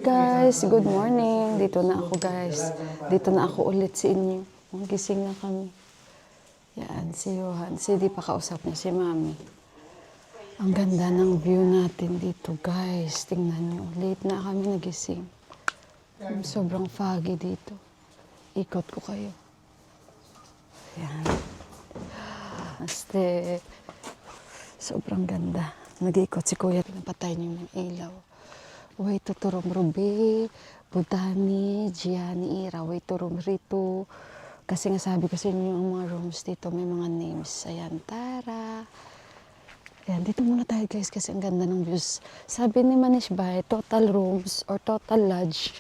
Guys, good morning. Dito na ako guys. Dito na ako ulit sa inyo. Gising na kami. Yan, si Johan. Si di pa kausap niya si Mami. Ang ganda ng view natin dito guys. Tingnan nyo. Late na kami nagising. Sobrang foggy dito. Ikot ko kayo. Yan. Aste. Sobrang ganda. Nag-ikot si Kuya. Pinapatay niyo ng ilaw. Way tuturom rubi, Budani, Gianni, Ira, way turom rito. Kasi nga sabi ko sa inyo ang mga rooms dito may mga names. Ayan, Tara. Ayan, dito muna tayo guys kasi ang ganda ng views. Sabi ni Manish Bay, total rooms or total lodge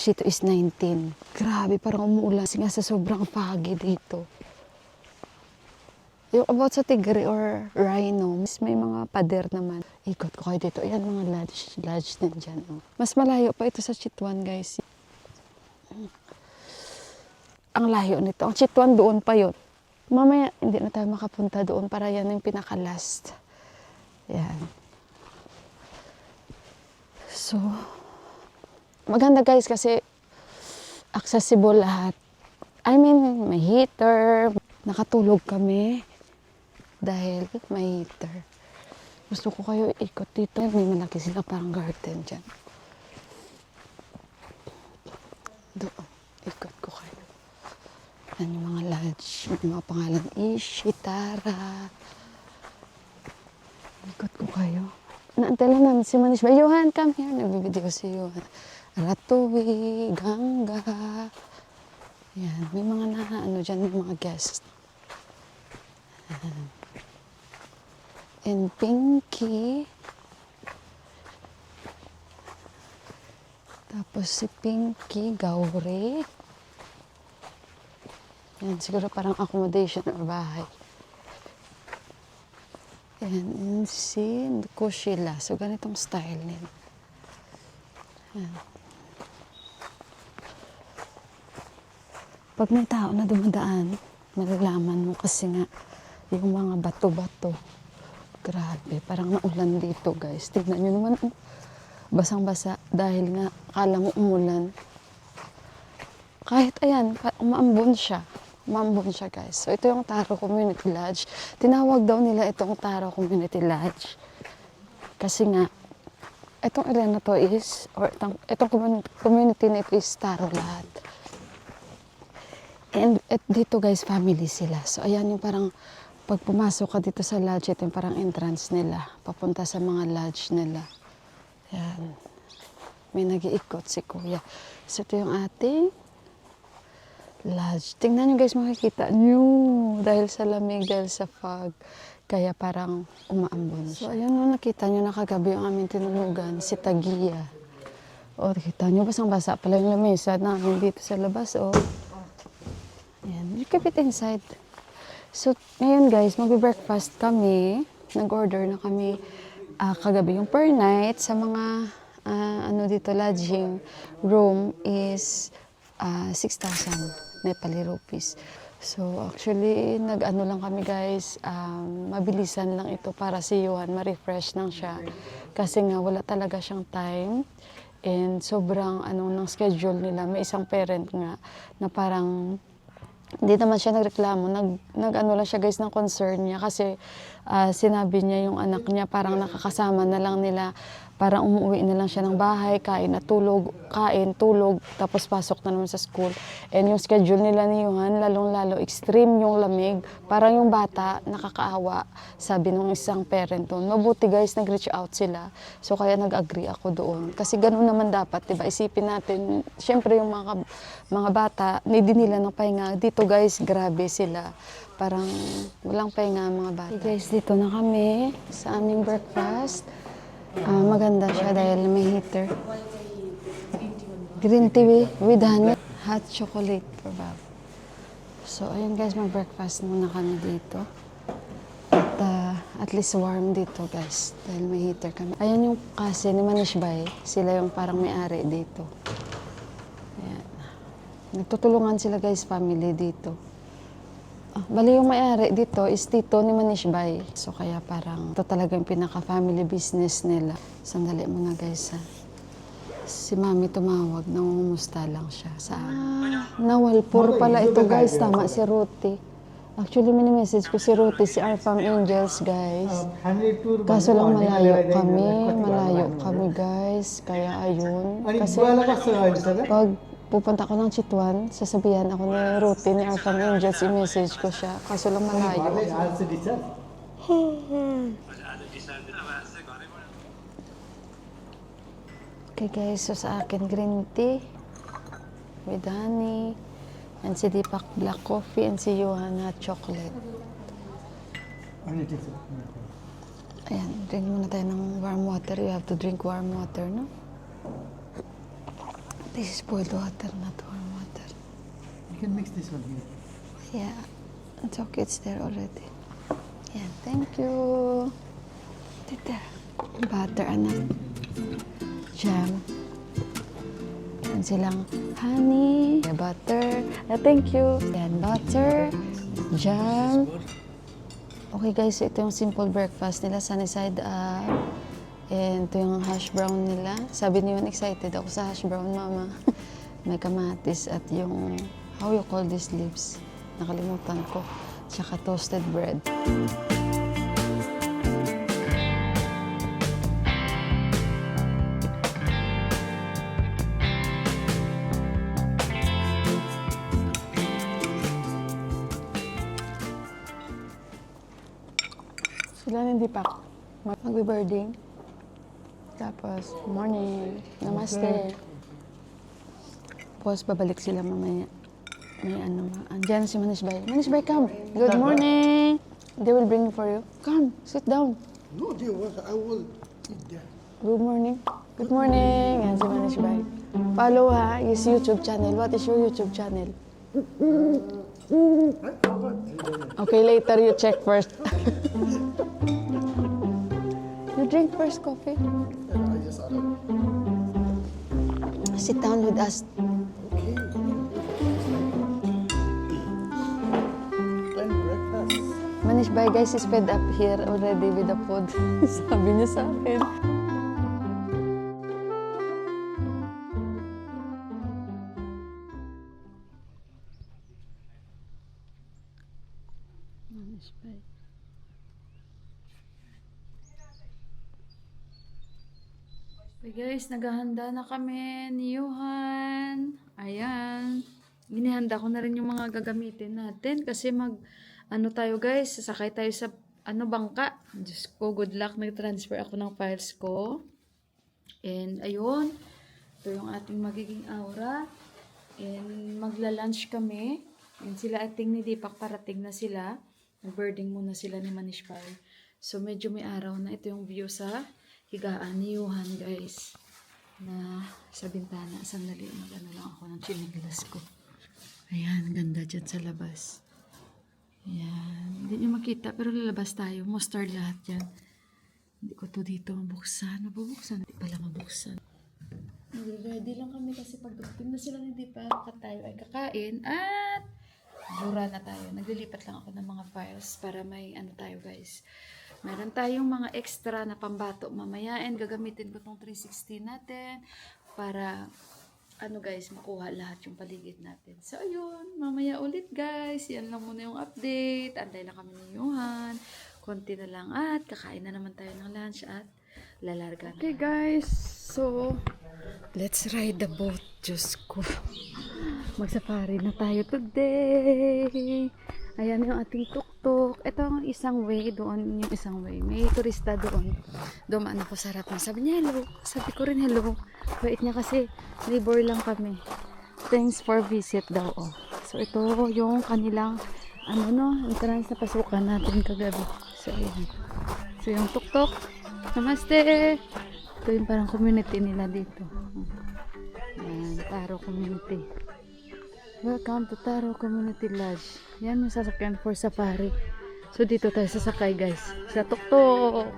dito is 19. Grabe, parang umuulan. Kasi nga sa sobrang foggy dito. Yung about sa Tigre or Rhino, may mga pader naman. Ikot ko kayo dito. Ayan, mga lodge din dyan. Oh. Mas malayo pa ito sa Chitwan, guys. Ang layo nito. Ang Chitwan doon pa yun. Mamaya, hindi na tayo makapunta doon para yan yung pinaka-last. Yan. So, maganda guys kasi accessible lahat. I mean, may heater. Nakatulog kami. Dahil may heater. Gusto ko kayo ikot dito. May malaki sila parang garden dyan. Doon. Ikot ko kayo. Yan yung mga lodge. Yung mga pangalan. Ishitara. Ikot ko kayo. Naantay lang namin si Manish. Johan, come here. Nagbibideo si Johan. Ratuwi, Ganga. Yan. May mga ano dyan. May mga guests. And Pinky. Tapos si Pinky, Gauri. Yan, siguro parang accommodation or bahay. Yan, si Kushila. So, ganitong style nila. Yan. Pag may tao na dumadaan, malalaman mo kasi nga yung mga bato-bato. Grabe, parang naulan dito guys. Tignan nyo naman, basang-basa dahil nga akala mo umulan. Kahit ayan, umaambon siya. Umaambon siya guys. So ito yung Taro Community Lodge. Tinawag daw nila itong Taro Community Lodge. Kasi nga, itong area na to is, or itong community na ito is Taro lahat. And dito guys, family sila. So ayan yung parang, pag pumasok ka dito sa lodge, ito yung parang entrance nila. Papunta sa mga lodge nila. Yan. May nag-iikot si Kuya. So, ito yung ating lodge. Tingnan nyo guys, makikita nyo. Dahil sa lamig, dahil sa fog. Kaya parang umaambon siya. So, ayun no, nakita nyo na kagabi yung aming tinulugan. Si Tagia. O, nakita nyo, basang-basa pala yung lamesa namin dito sa labas. O. Yan. You keep it inside. So, ngayon guys, mag-breakfast kami. Nag-order na kami kagabi yung per night sa mga ano dito, lodging room is 6,000 Nepali rupees. So, actually, nag-ano lang kami guys, mabilisan lang ito para si Johan, ma-refresh lang siya. Kasi nga, wala talaga siyang time. And sobrang ng schedule nila. May isang parent nga na parang hindi naman siya nagreklamo, nag-ano lang siya guys ng concern niya kasi sinabi niya yung anak niya parang nakakasama na lang nila, parang umuwi na lang siya ng bahay, kain at tulog, tapos pasok na naman sa school. And yung schedule nila ni Johan, lalong-lalo extreme yung lamig, parang yung bata nakakaawa, sabi ng isang parent doon. Mabuti guys, nag-reach out sila, so kaya nag-agree ako doon. Kasi ganun naman dapat, diba? Isipin natin, syempre yung mga bata, hindi nila ng pahinga. Dito guys, grabe sila. Parang walang pahinga mga bata. Okay guys, dito na kami sa aming breakfast. Maganda siya dahil may heater. Green tea with honey, hot chocolate probably. So ayun guys, mag-breakfast muna kami dito. At least warm dito guys dahil may heater kami. Ayan yung kasi ni Manish Bay, sila yung parang may-ari dito. Ayan. Nagtutulungan sila guys, family dito. Bali yung may-ari dito is tito ni Manish Bay. So kaya parang ito talaga yung pinaka-family business nila. Sandali muna guys ha. Si Mami tumawag, nangungumusta lang siya sa Nawalpur pala ito guys, tama si Ruti. Actually, mini-message ko si Ruti, si Arfam Angels guys. Kaso lang malayo kami guys. Kaya ayun. Kasi pag pupunta ko ng Chitwan, sasabihan ako ni Ruti, ni Arfam Angels, i-message ko siya. Kaso lang malayo. Okay guys, so sa akin green tea with honey, and si Deepak black coffee, and si Johan hot chocolate. Ayan, drink muna tayo ng warm water. You have to drink warm water, no? This is boiled water, not warm water. You can mix this one here. Yeah, it's okay, it's there already. Yeah, thank you. Tita, butter, anak. Jam. Yan silang honey, butter. Thank you. Yan, butter, jam. Okay guys, so ito yung simple breakfast nila, sunny side up. And ito yung hash brown nila. Sabi niyo, excited ako sa hash brown, mama. May kamatis at yung, how you call these leaves? Nakalimutan ko. Tsaka toasted bread. Sila hindi pa magbe-birding. Tapos, morning. Namaste. Tapos, babalik sila mamaya. May ano, andyan si Manish Bhai. Manish Bhai, come. Good morning. They will bring for you. Come, sit down. No, dear, I will eat there. Good morning. Good morning. Yan si Manish Bhai. Follow ha, his YouTube channel. What is your YouTube channel? Okay, later you check first. You drink first coffee. I just ordered. Sit down with us. Okay. Time breakfast. Manish Bhai, guys, is fed up here already with the food. Sabi niya sa akin. Manish Bhai. Okay guys, naghahanda na kami ni Johan. Ayan. Ginihanda ko na rin yung mga gagamitin natin kasi ano tayo guys, sasakay tayo sa bangka. Diyos ko, good luck. Nag-transfer ako ng files ko. And ayun, ito yung ating magiging aura. And magla-lunch kami. And sila ating ni Deepak, parating na sila. Nag-birding muna sila ni Manish Bhai. So medyo may araw na. Ito yung view sa higaan ni Johan guys. Na sa bintana. Sandali, mag-ano lang ako ng chiniglas ko. Ayan, ganda dyan sa labas. Ayan. Hindi nyo makita, pero lalabas tayo. Mustard lahat yan. Hindi ko to dito mabuksan. Mabubuksan. Hindi pala mabuksan. Ready lang kami kasi pagdating na sila hindi pa tayo ay kakain. At bura na tayo. Naglilipat lang ako ng mga files para may ano tayo guys. Meron tayong mga extra na pambato mamaya. And gagamitin ko tong 360 natin para guys, makuha lahat yung paligid natin. So, ayun. Mamaya ulit, guys. Yan lang muna yung update. Antay na kami ni Johan. Konti na lang at kakain na naman tayo ng lunch at lalarga na. Okay, guys. So, let's ride the boat. Diyos ko. Magsafari na tayo today. Ayan yung ating tuk-tuk. Ito ang isang way doon. Yung isang way. May turista doon. Dumaan ako sa harap niya. Sabi niya, hello. Sabi ko rin, hello. Bait niya kasi neighbor lang kami. Thanks for visit daw. Oh. So, ito yung kanilang entrance na pasukan natin kagabi. So, ayan. So, yung tuk-tuk. Namaste. Ito yung parang community nila dito. Ayan, Taro Community. Welcome to Taro Community Lodge. Yan yung sasakyan for safari. So dito tayo sasakay guys. Sa tuk-tuk.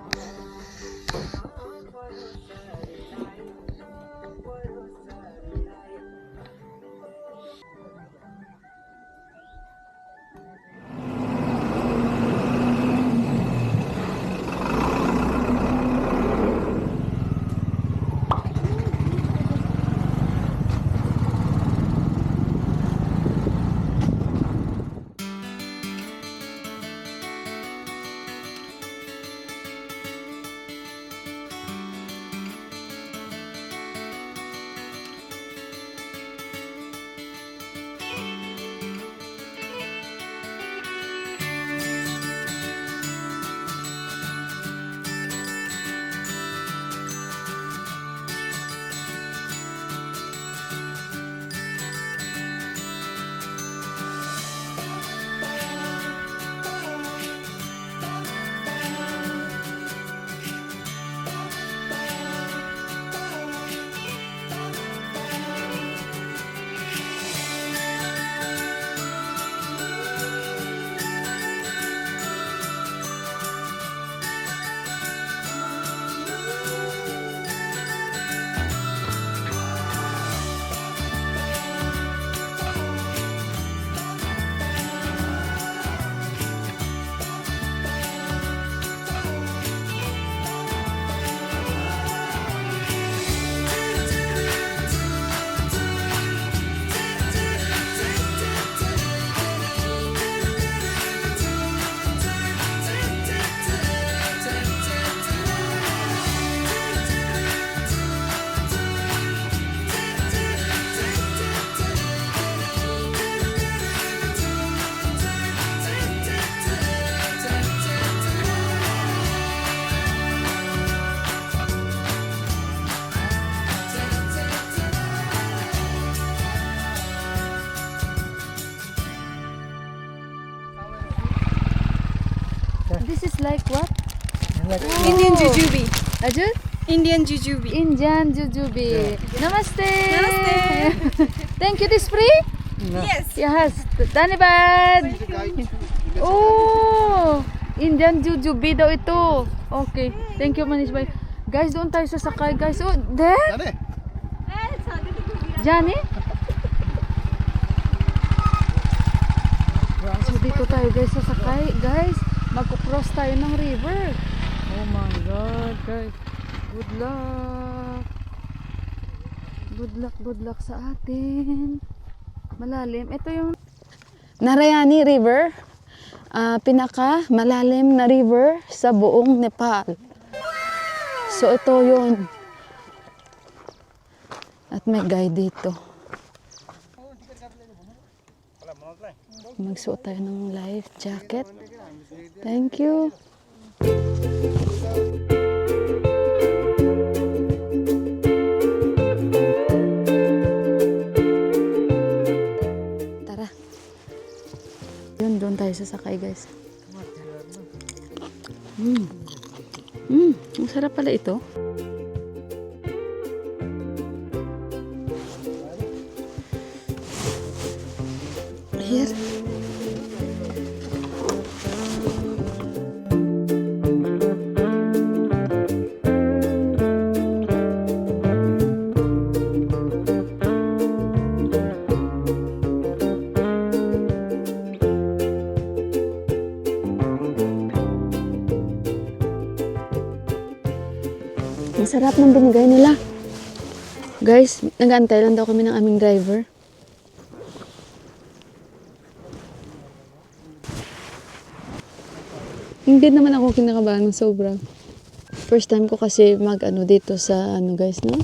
This is like what? Indian jujube. Ajut? Indian jujube. Indian jujube. Namaste. Namaste. Thank you. This free? Yes. Yes. Dhanibad. Oh, Indian jujube daw ito. Okay. Thank you, Manish Bhai. Guys, doon tayo sasakay, guys. Oh, there? Johnny? So, dito tayo, guys, sasakay. Guys, mag-cross tayo ng river. Oh my God, guys. Good luck. Good luck sa atin. Malalim. Ito yung Narayani River. Pinaka malalim na river sa buong Nepal. So ito yun. At may guide dito. Magsuot tayo ng life jacket. Thank you. Tara. Yun, doon tayo sasakay, guys. Ang sarap pala ito. Here. Ang sarap ng binigay nila. Guys, nag-aantay lang daw kami ng aming driver. Hindi naman ako kinakabahan ng sobra. First time ko kasi mag-ano dito sa guys, no?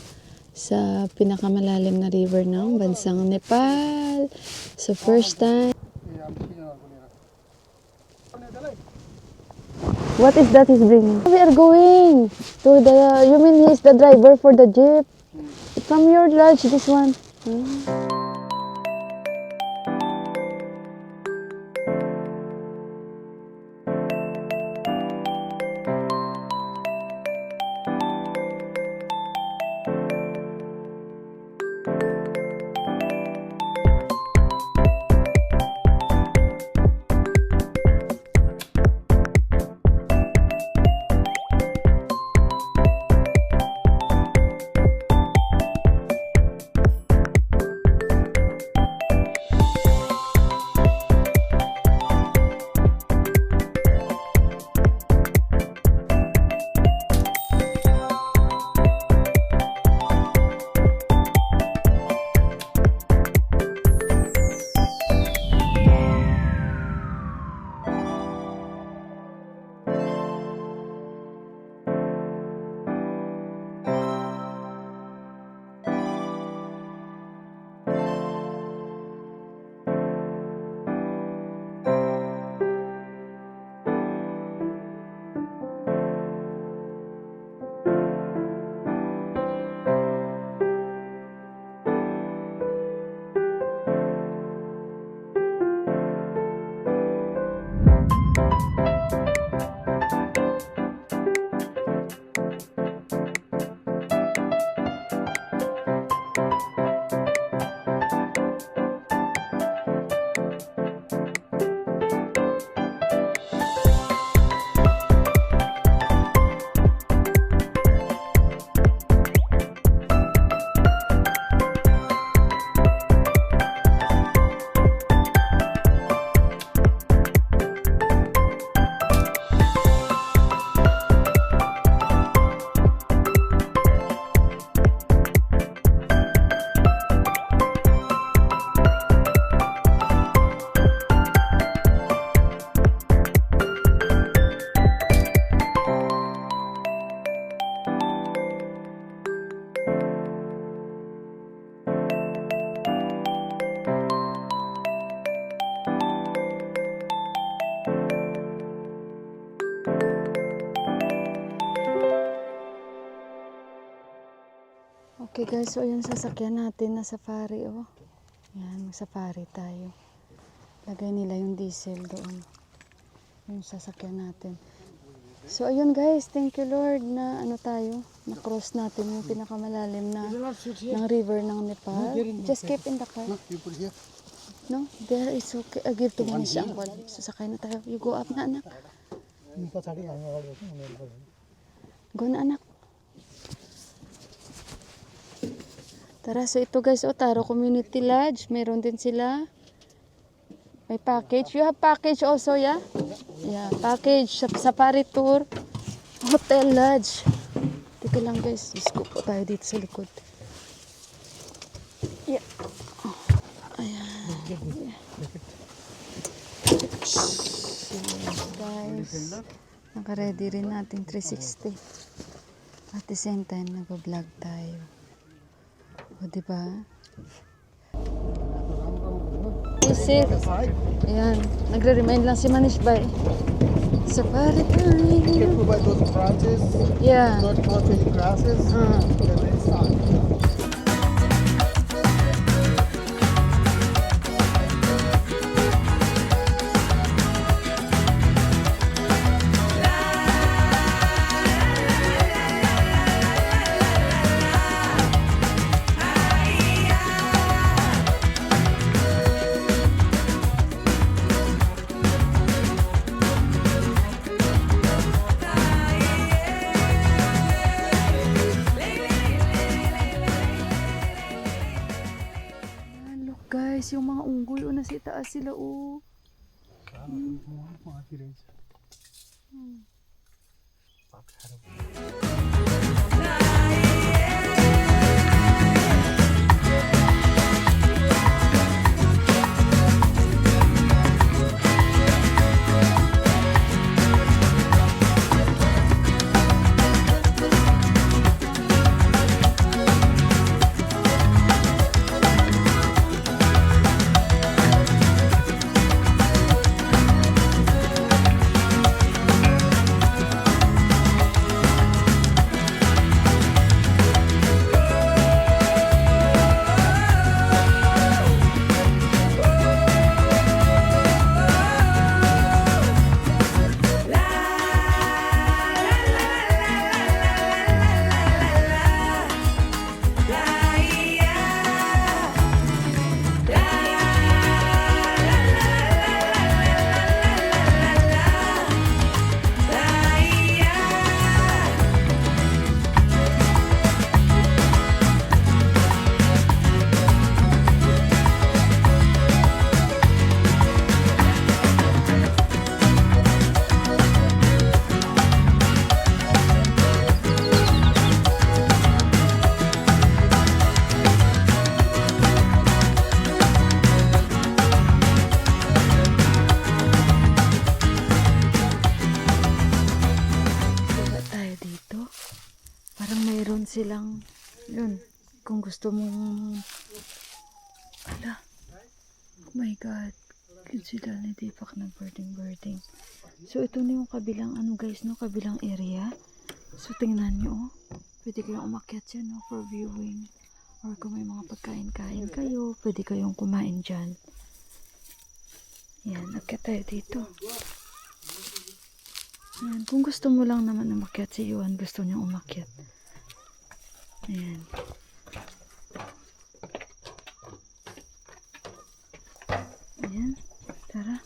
Sa pinakamalalim na river ng bansang Nepal. So first time. What is that he's bringing? We are going to the, you mean he's the driver for the jeep? From your lodge, this one. Okay guys, so yung sasakyan natin na safari, oh. Yan, mag-safari tayo. Lagay nila yung diesel doon. Yung sasakyan natin. So ayun guys, thank you Lord na ano tayo, na-cross natin yung pinakamalalim na ng river ng Nepal. Just keep in the car. Look, people here. No, there is okay. Give to Manish uncle. Sasakay na tayo. You go up na anak. Go na anak. Tara, so ito guys, Taro Community Lodge. Meron din sila. May package. You have package also, yeah? Yeah, package. Safari tour. Hotel Lodge. Teka lang guys, isko po tayo dito sa likod. Yeah. Ayan. Guys, naka-ready rin natin 360. At the same time, nag-vlog tayo. O, diba? Isip. Ayan. Nagre-remind lang si Manish Bay. Safari time. Careful by those branches. Yeah. Not touch any grasses. And then start. Look guys, yung mga unggoy o nasa itaas sila o. Silang, yun, kung gusto mong, ala, oh my god, yun sila ni Deepak na birding. So ito na yung kabilang, ano guys, no, kabilang area. So tingnan nyo, pwede kayong umakyat dyan, no, for viewing. Or kung may mga pagkain-kain kayo, pwede kayong kumain dyan. Yan, akyat tayo dito. Yan, kung gusto mo lang naman umakyat, si Yuan gusto niyang umakyat. Ayan. Ayan. Tara.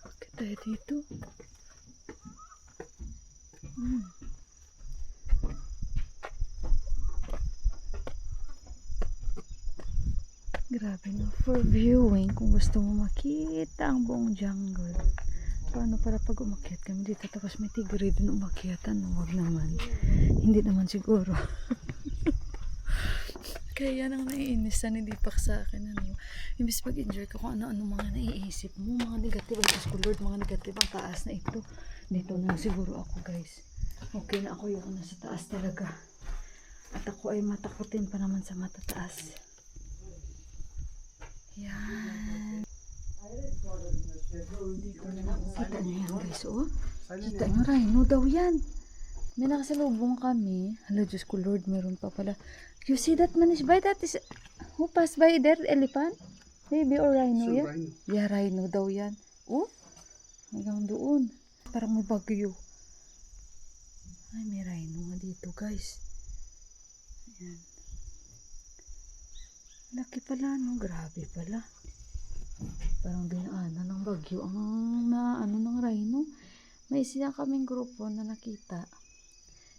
Bakit tayo dito? Grabe no. For viewing, kung gusto mo makita ang buong jungle. Paano para pag umakyat kami dito tapos may tigre din umakyatan, huwag naman, hindi naman siguro. Kaya yan ang naiinis na hindi pa sa akin, ano, imbis pag-enjoy ko kung ano-ano mga naiisip mo, mga negative, ay ko Lord, mga negative ang taas na ito, dito na siguro ako guys, okay na ako yung nasa taas talaga, at ako ay matakutin pa naman sa matataas. Yan. Kita nyo yan guys, oh. Kita nyo, rhino daw yan. May nakasalubong kami. Hala, Diyos ko Lord, meron pa pala. You see that Manish Bay? That is, who passed by there? Elephant? Baby or rhino Sure, yan? rhino. Yeah, rhino daw yan. Oh, hanggang doon. Parang may bagyo. Ay, may rhino nga dito, guys. Ayan. Laki pala, no? Grabe pala. Parang dinaanan ng bagyo ang ano ng rhino. May isa kaming grupo na nakita.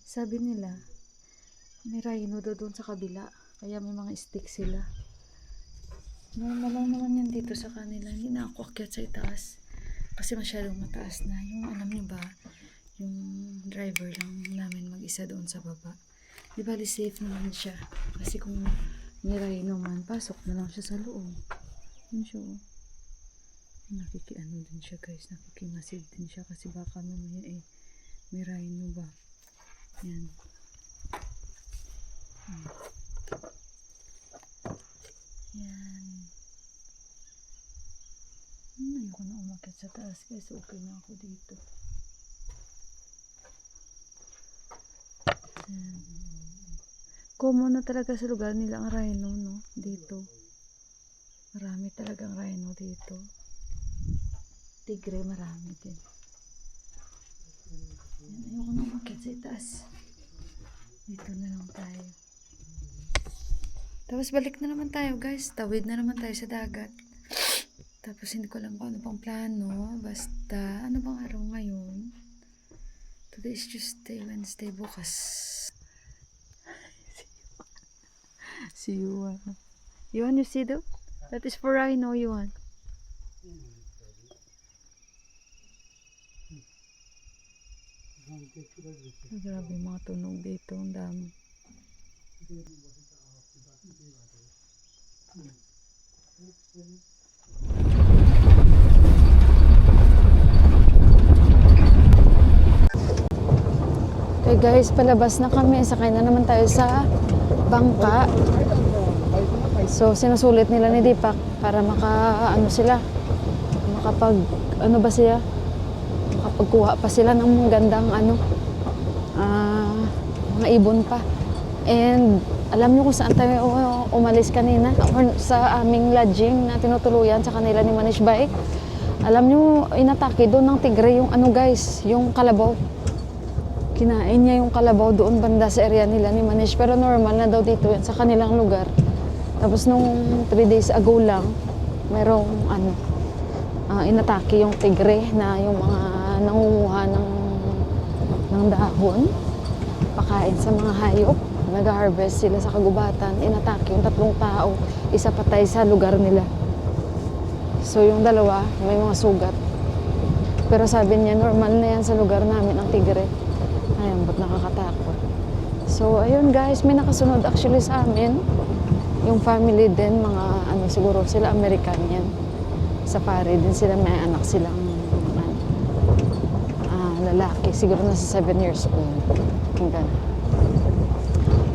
Sabi nila, may rhino daw doon sa kabila. Kaya may mga stick sila. Normal lang naman yan dito sa kanila. Hindi na ako akyat sa itaas. Kasi masyadong mataas na. Yung alam niyo ba, yung driver lang namin mag-isa doon sa baba. Di bali safe naman siya. Kasi kung may rhino man, pasok na lang siya sa loob. Yun siya. Oh. Nakikiano din siya guys. Nakikimasid din siya kasi baka mamaya may rhino ba. Yan. Yan. Ayoko na umakyat sa taas guys. Okay na ako dito. Yan. Common na talaga sa lugar nila ang rhino, no? Dito. Marami talagang rhino dito. Tigre marami din. Yan. Ayoko na umakyat sa taas. Dito na lang tayo. Tapos balik na naman tayo guys. Tawid na naman tayo sa dagat. Tapos hindi ko alam kung ano pang plano. Basta, ano bang araw ngayon? Today is Tuesday, Wednesday, bukas. Si Yuan. Yuan, you see though? That is for rhino, Yuan. Grabe yung mga tunog dito. Ang dami. Okay guys, palabas na kami. Sakay na naman tayo sa bangka. So sinusulit nila ni Deepak para ano sila, makapag ano ba siya, makapagkuha pa sila ng gandang mga ibon pa. And alam niyo kung saan tayo umalis kanina, or sa aming lodging na tinutuluyan sa kanila ni Manish Bike. Alam niyo, inatake doon ng tigre yung guys, yung kalabaw. Kinain niya yung kalabaw doon banda sa area nila ni Manish. Pero normal na daw dito yan sa kanilang lugar. Tapos nung 3 days ago lang, merong inatake yung tigre na yung mga nangunguha ng dahon, pakain sa mga hayop. Nag-harvest sila sa kagubatan. Inatake yung 3 tao, isa patay sa lugar nila. So yung 2 may mga sugat. Pero sabi niya normal na yan sa lugar namin ang tigre. Ayun, ba't nakakatakot. So ayun guys, may nakasunod actually sa amin. Yung family din, mga siguro sila American yan. Safari din sila, may anak silang lalaki. Siguro nasa 7 years old. Hanggang.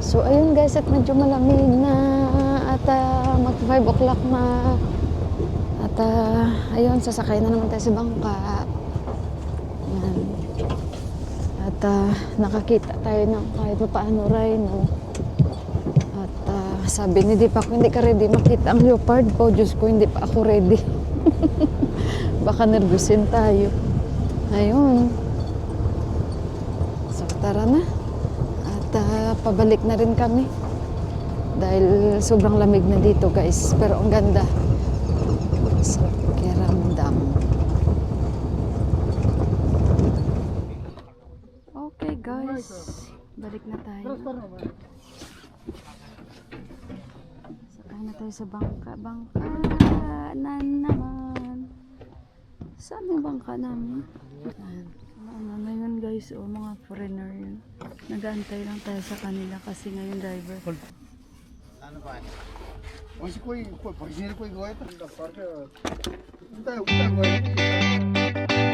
So ayun guys, at medyo malamig na at mag 5 o'clock na. At ayun, sasakay na naman tayo sa bangka. Yan. At nakakita tayo ng kahit paano rhino. At sabi ni Deepak, hindi ka ready makita ang leopard po. Diyos ko, hindi pa ako ready. Baka nervusin tayo. Ayun. So tara na. At pabalik na rin kami. Dahil sobrang lamig na dito guys. Pero ang ganda. Sa pakiramdam. Okay guys. Balik na tayo. Sakay na tayo sa bangka. Bangka na naman. Saan yung bangka namin? Ano yun guys? O mga foreigner yun. Nag-aantay lang tayo sa kanila kasi ngayon driver. Ano ba? वैसे कोई पसीने कोई गए तो उल्टा उल्टा गए